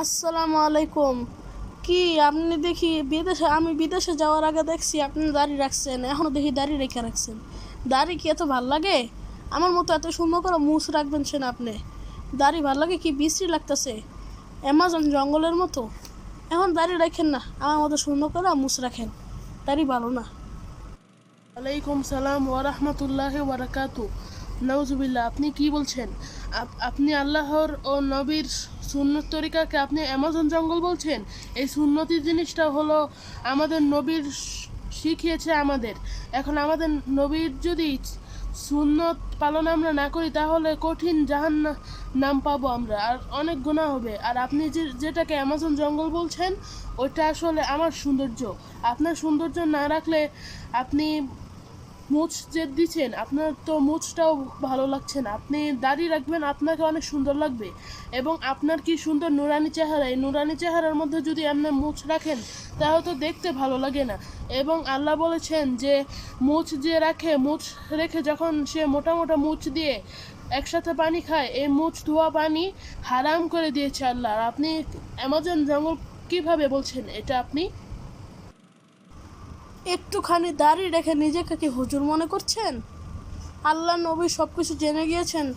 আসসালামু আলাইকুম। কি আপনি দেখি আমি বিদেশে যাওয়ার আগে দেখছি আপনি দাড়ি রাখছেন, এখনো দেখি দাড়ি রেখে রাখছেন। দাড়ি কি এত ভাল লাগে? আমার মতো এত সুন্দর করে মুছ রাখবেন সেন আপনি? দাড়ি ভাল লাগে কি বিশ্রী লাগতেছে, অ্যামাজন জঙ্গলের মতো। এখন দাড়ি রাখেন না, আমার মতো সুন্দর করে মুছ রাখেন। দাড়ি ভালো না। ওয়ালাইকুম সালাম ওয়া রাহমাতুল্লাহি ওয়া বারাকাতু। নাউজুবিল্লাহ, আপনি কি বলছেন? আপনি আল্লাহর ও নবীর সুন্নত তরিকাকে আপনি অ্যামাজন জঙ্গল বলছেন? এই সুন্নতি জিনিসটা হলো আমাদের নবীর শিখিয়েছে আমাদের। এখন আমাদের নবীর যদি সুন্নত পালন আমরা না করি তাহলে কঠিন নাম পাবো আমরা, আর অনেক গুনাহ হবে। আর আপনি যেটাকে অ্যামাজন জঙ্গল বলছেন ওইটা আসলে আমার সৌন্দর্য। আপনার সৌন্দর্য না রাখলে আপনি মুছ যে দিচ্ছেন, আপনার তো মুছটাও ভালো লাগছে না। আপনি দাড়ি রাখবেন, আপনাকে অনেক সুন্দর লাগবে। এবং আপনার কি সুন্দর নুরানি চেহারা, এই নুরানি চেহারার মধ্যে যদি আপনি মুছ রাখেন তাহলে তো দেখতে ভালো লাগে না। এবং আল্লাহ বলেছেন যে মুছ যে রাখে, মুছ রেখে যখন সে মোটা মোটা মুছ দিয়ে একসাথে পানি খায়, এই মুছ ধোয়া পানি হারাম করে দিয়েছে আল্লাহ। আর আপনি অ্যামাজন জঙ্গল কিভাবে বলছেন এটা আপনি? একটুখানি দাড়ি রেখে নিজেকে কি হুজুর মনে করছেন? আল্লাহ নবী সব কিছু জেনে গিয়েছেন।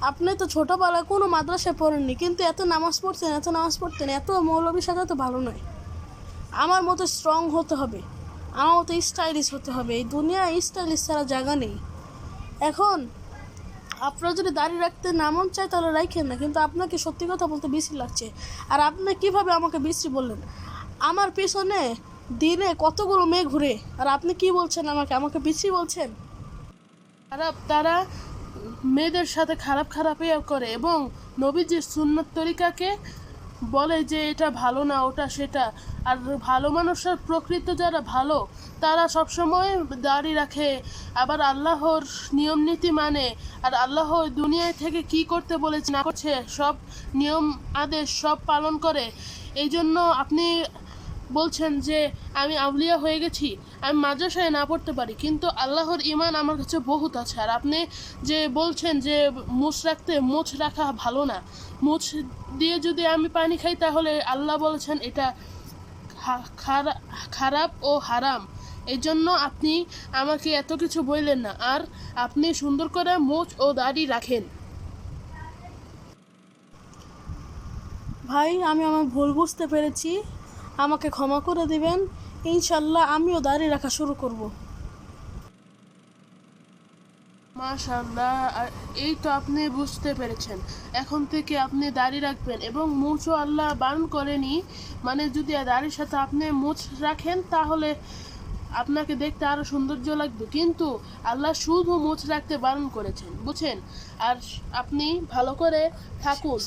আপনি তো ছোটোবেলায় কোনো মাদ্রাসায় পড়েননি, কিন্তু এত নামাজ পড়তেন, এত মৌলবীর সাথে তো ভালো নয়। আমার মতো স্ট্রং হতে হবে, আমার মতো স্টাইলিশ হতে হবে। এই দুনিয়ায় স্টাইলিশ ছাড়া জায়গা নেই। এখন আপনারা যদি দাঁড়িয়ে রাখতে না মন চায় তাহলে রাখেন না, কিন্তু আপনাকে সত্যি কথা বলতে বিশ্রী লাগছে। আর আপনি কিভাবে আমাকে বিশ্রী বললেন? আমার পিছনে দিনে কতগুলো মেয়ে ঘুরে, আর আপনি কি বলছেন আমাকে আমাকে বিশ্রী বলছেন? তারা মেয়েদের সাথে খারাপ খারাপ ইয়ে করে এবং নবীজির সুন্নত তরিকাকে বলে যে এটা ভালো না, ওটা সেটা। আর ভালো মানুষের প্রকৃত যারা ভালো তারা সবসময় দাড়ি রাখে, আবার আল্লাহর নিয়ম নীতি মানে। আর আল্লাহ দুনিয়ায় থেকে কি করতে বলেছে না করছে সব নিয়ম আদেশ সব পালন করে। এই জন্য আপনি বলছেন যে আমি আউলিয়া হয়ে গেছি, আমি মাদ্রাসায় না পড়তে পারি, কিন্তু আল্লাহর ইমান আমার কাছে বহুত আছে। আর আপনি যে বলছেন যে মুছ রাখা ভালো না, মুছ দিয়ে যদি আমি পানি খাই তাহলে আল্লাহ বলেছেন এটা খারাপ ও হারাম। এই জন্য আপনি আমাকে এত কিছু বললেন না। আর আপনি সুন্দর করে মুছ ও দাড়ি রাখেন। ভাই, আমি আমার ভুল বুঝতে পেরেছি, আমাকে ক্ষমা করে দিবেন। ইনশাল্লাহ আমিও দাঁড়িয়ে রাখা শুরু করব। মাশাআল্লাহ, এই তো আপনি বুঝতে পেরেছেন। এখন থেকে আপনি দাড়ি রাখবেন এবং মুছও আল্লাহ বারণ করেনি। মানে যদি দাড়ির সাথে আপনি মুছ রাখেন তাহলে আপনাকে দেখতে আরো সৌন্দর্য লাগবে, কিন্তু আল্লাহ শুধু মুছ রাখতে বারণ করেছেন, বুঝছেন? আর আপনি ভালো করে থাকুন।